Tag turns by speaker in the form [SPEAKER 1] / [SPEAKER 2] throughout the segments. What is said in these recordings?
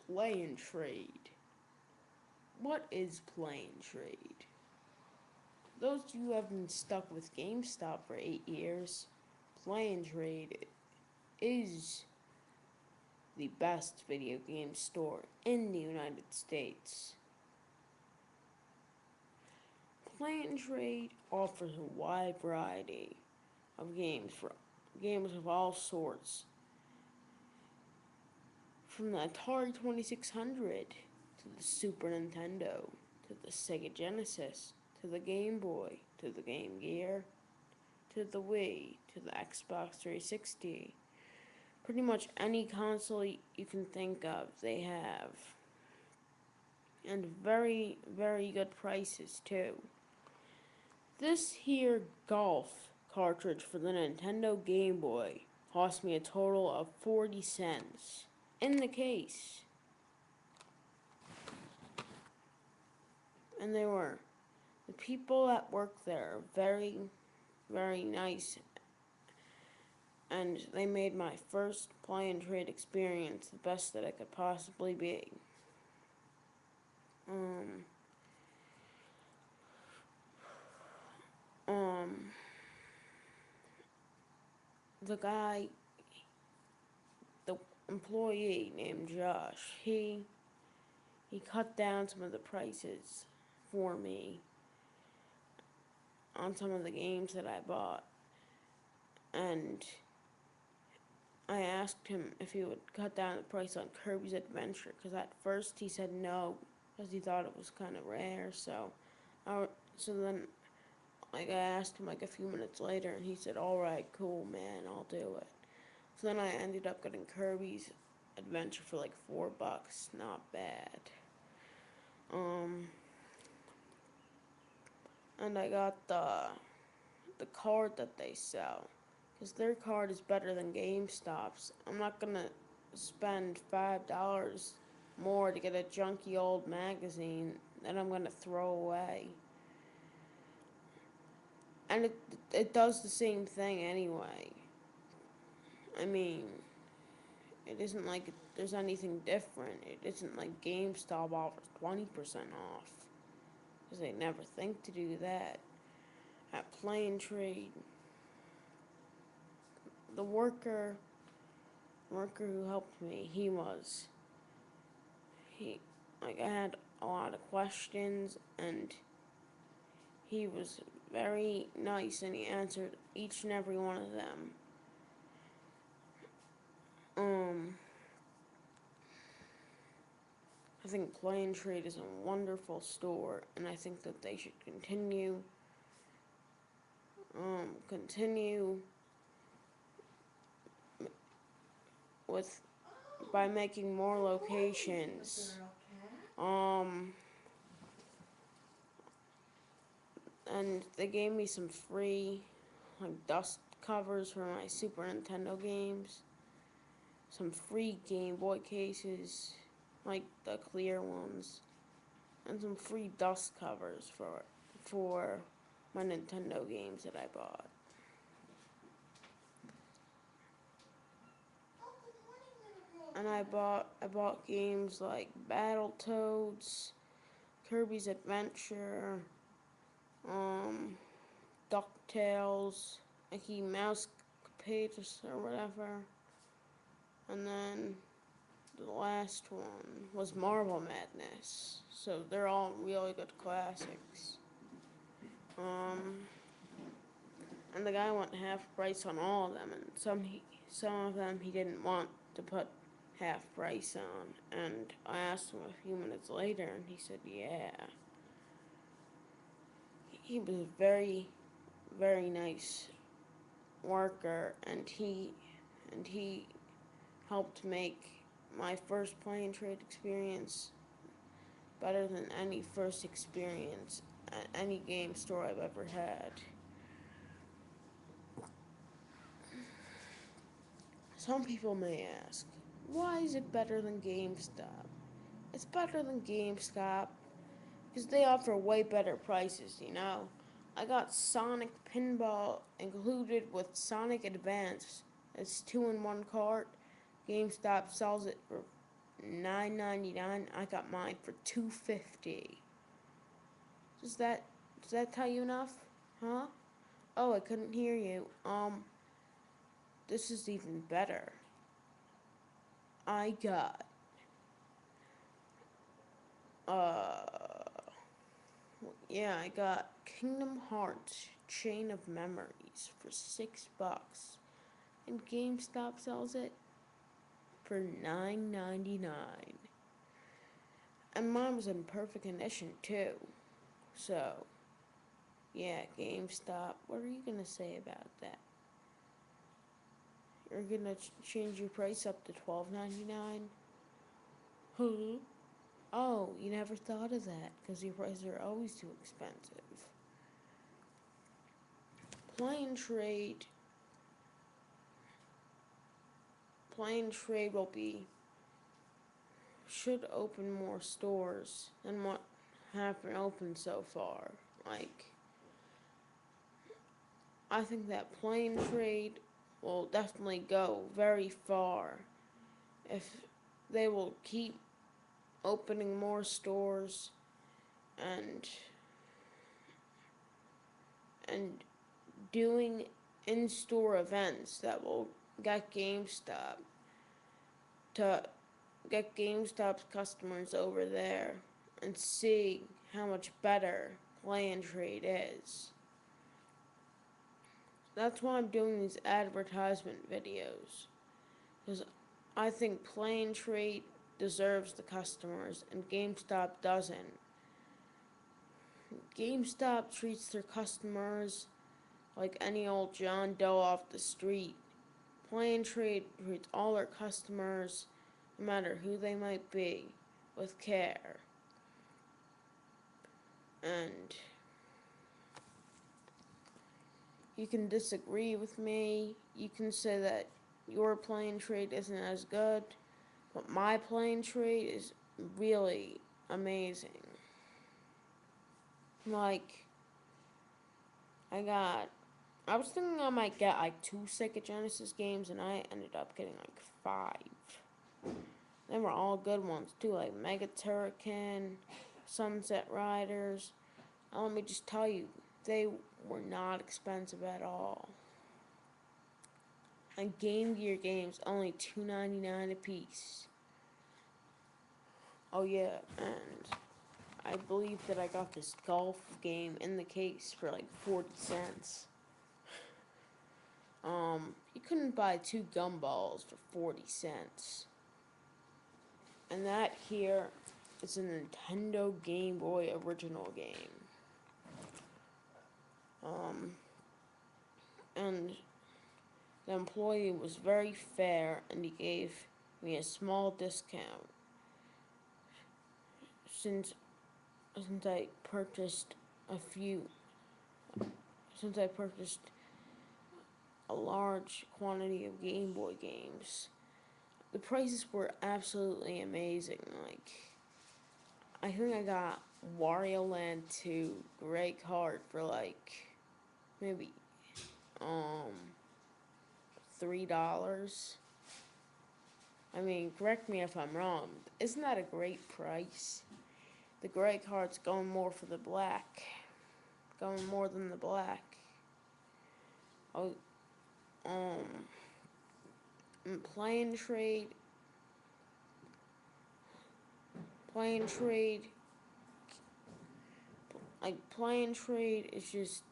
[SPEAKER 1] Play and trade. What is play and trade? Those of you who have been stuck with GameStop for 8 years, play and trade is the best video game store in the United States. Play and Trade offers a wide variety of games for games of all sorts, from the Atari 2600 to the Super Nintendo to the Sega Genesis to the Game Boy to the Game Gear to the Wii to the Xbox 360. Pretty much any console you can think of, they have. And very, very good prices too. This here golf cartridge for the Nintendo Game Boy cost me a total of 40 cents in the case. And they were. The people that work there are very, very nice, and they made my first play and trade experience the best that it could possibly be. Um, um, the guy, the employee named Josh, he cut down some of the prices for me on some of the games that I bought, and I asked him if he would cut down the price on Kirby's Adventure, because at first he said no, because he thought it was kind of rare. So then, like, I asked him like a few minutes later, and he said, "All right, cool, man, I'll do it." So then I ended up getting Kirby's Adventure for like $4, not bad. Um, and I got the card that they sell, because their card is better than GameStop's. I'm not gonna spend $5 more to get a junky old magazine that I'm gonna throw away. And it does the same thing anyway. I mean, it isn't like there's anything different. It isn't like GameStop offers 20% off, because they never think to do that. At Play and Trade, the worker who helped me, he like I had a lot of questions, and he was very nice, and he answered each and every one of them. Um I think Play and Trade is a wonderful store, and I think that they should continue with by making more locations. Um and they gave me some free like dust covers for my Super Nintendo games, some free Game Boy cases, like the clear ones, and some free dust covers for my Nintendo games that I bought. And I bought games like Battletoads, Kirby's Adventure, um, DuckTales, Mickey Mouse Pages or whatever. And then the last one was Marble Madness. So they're all really good classics. Um, and the guy went half price on all of them, and some of them he didn't want to put half price on. And I asked him a few minutes later, and he said, "Yeah." He was a very, very nice worker, and he helped make my first play and trade experience better than any first experience at any game store I've ever had. Some people may ask, why is it better than GameStop? It's better than GameStop because they offer way better prices. I got Sonic Pinball included with Sonic Advance. It's 2-in-1 cart. GameStop sells it for $9.99. I got mine for $2.50. Does that does that tell you enough? Huh? Oh, I couldn't hear you. This is even better. I got uh I got Kingdom Hearts Chain of Memories for $6, and GameStop sells it for $9.99. And mine was in perfect condition too. So, yeah, GameStop. What are you gonna say about that? You're gonna change your price up to $12.99? Huh? Oh, you never thought of that because your prices are always too expensive. Plain trade. Plain trade will be should open more stores than what have been open so far. Like, I think that plain trade will definitely go very far if they will keep opening more stores and and doing in-store events that will get GameStop to get GameStop's customers over there and see how much better play and trade is. That's why I'm doing these advertisement videos, because I think play and trade deserves the customers and GameStop doesn't. GameStop treats their customers like any old John Doe off the street. Play and trade treats all their customers, no matter who they might be, with care. And you can disagree with me. You can say that your play and trade isn't as good, but my play and trade is really amazing. Like, I was thinking I might get like 2 Sega Genesis games, and I ended up getting like 5. They were all good ones too, like Mega Turrican, Sunset Riders. And let me just tell you, they were not expensive at all. And Game Gear games only $2.99 a piece. Oh yeah, and I believe that I got this golf game in the case for like 40 cents. You couldn't buy 2 gumballs for 40 cents. And that here is a Nintendo Game Boy original game. And the employee was very fair and he gave me a small discount since I purchased a few since I purchased a large quantity of Game Boy games. The prices were absolutely amazing. Like, I think I got Wario Land 2 Grey Card for like maybe $3. I mean, correct me if I'm wrong. Isn't that a great price? The gray card's going more for the black. Going more than the black. Oh, Playing trade. Playing trade. Like, playing trade is just.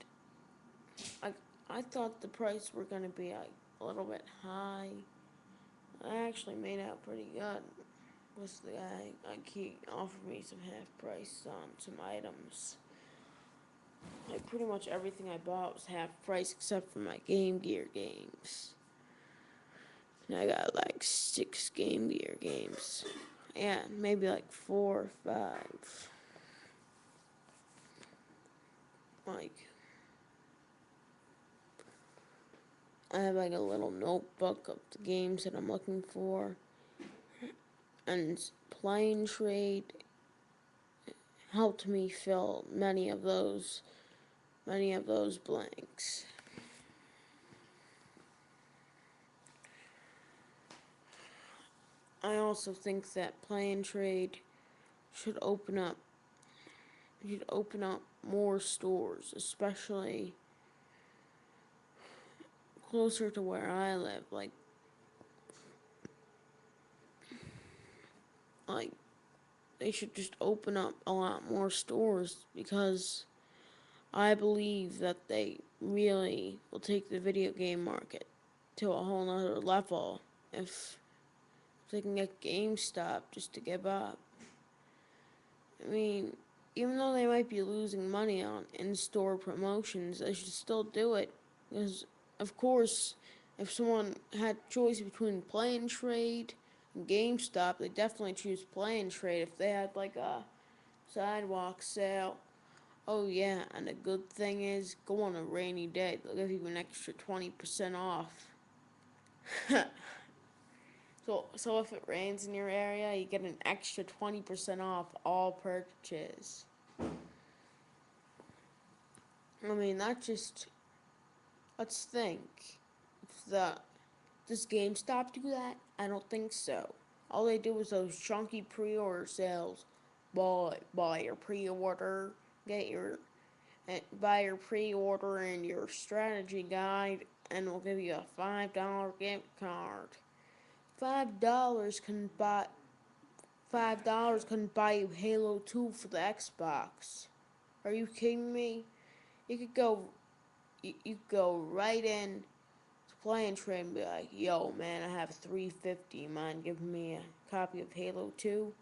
[SPEAKER 1] I thought the price were gonna be like a little bit high. I actually made out pretty good. Was the guy he offered me some half price on some items. Like, pretty much everything I bought was half price except for my Game Gear games. And I got like 6 Game Gear games. Yeah, maybe like 4 or 5. Like, I have like a little notebook of the games that I'm looking for. And Plain Trade helped me fill many of those blanks. I also think that Play and Trade should open up should open up more stores, especially closer to where I live. Like they should just open up a lot more stores because I believe that they really will take the video game market to a whole nother level if they can get GameStop just to give up. I mean, even though they might be losing money on in-store promotions, they should still do it because, of course, if someone had choice between Play and Trade and GameStop, they definitely choose Play and Trade if they had like a sidewalk sale. Oh yeah, and the good thing is, go on a rainy day, they'll give you an extra 20% off. So if it rains in your area, you get an extra 20% off all purchases. I mean, that just let's think. If the Does GameStop do that? I don't think so. All they do is those chunky pre-order sales. Buy your pre-order, get your buy your pre-order and your strategy guide, and we'll give you a $5 gift card. $5 can buy $5 can buy you Halo 2 for the Xbox. Are you kidding me? You could go you go right in to Play and Trade and be like, yo man, I have 350, mind giving me a copy of Halo 2?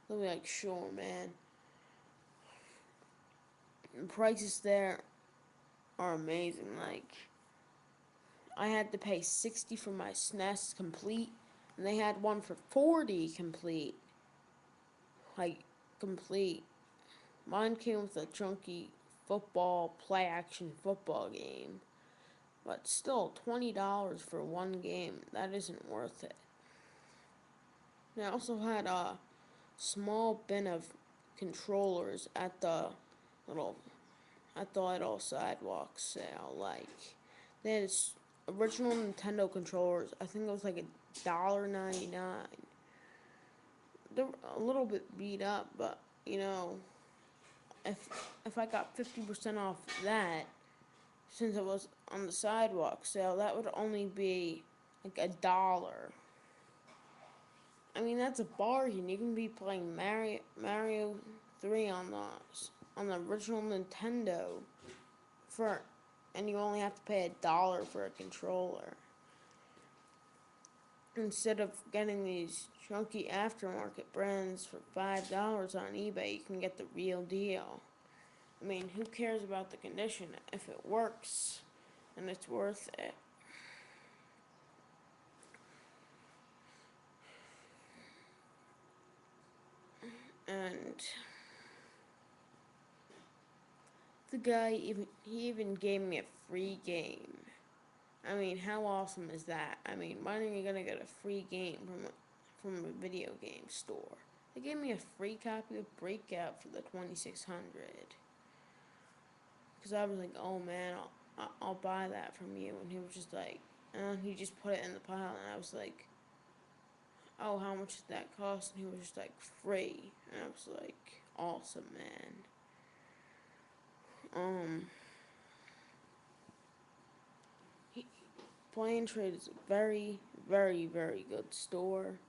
[SPEAKER 1] They'll be like, sure man. The prices there are amazing. Like I had to pay 60 for my SNES complete, and they had one for 40 complete. Like complete. Mine came with a chunky play action football game. But still, $20 for one game, that isn't worth it. They also had a small bin of controllers little at the little sidewalk sale. Like they had original Nintendo controllers. I think it was like $1.99. They're a little bit beat up, but you know, if I got 50% off that, since it was on the sidewalk sale, that would only be like $1. I mean, that's a bargain. You can be playing Mario 3 on the original Nintendo for, and you only have to pay $1 for a controller. Instead of getting these chunky aftermarket brands for $5 on eBay, you can get the real deal. I mean, who cares about the condition if it works and it's worth it? And the guy even gave me a free game. I mean, how awesome is that? I mean, when are you gonna get a free game from a video game store? They gave me a free copy of Breakout for the 2600. Because I was like, oh man, I'll buy that from you. And he was just like, and he just put it in the pile. And I was like, oh, how much did that cost? And he was just like, free. And I was like, awesome, man. He, Play and Trade is a very, very, very good store.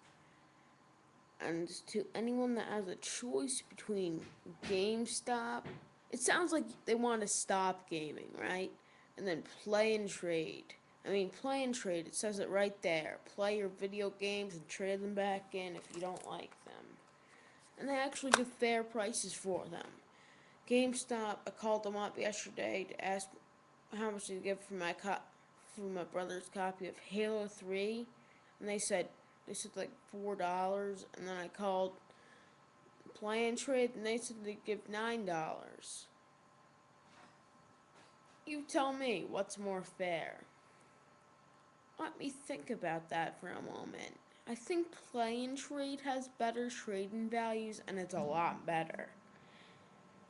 [SPEAKER 1] And to anyone that has a choice between GameStop, it sounds like they want to stop gaming, right? And then Play and Trade. I mean, Play and Trade, it says it right there. Play your video games and trade them back in if you don't like them. And they actually give fair prices for them. GameStop, I called them up yesterday to ask how much they give for for my brother's copy of Halo 3, and they said like $4, and then I called Play and Trade, and they said they'd give $9. You tell me what's more fair. Let me think about that for a moment. I think Play and Trade has better trading values, and it's a lot better.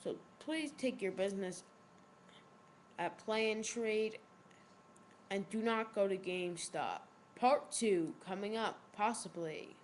[SPEAKER 1] So please take your business at Play and Trade and do not go to GameStop. Part 2 coming up, possibly.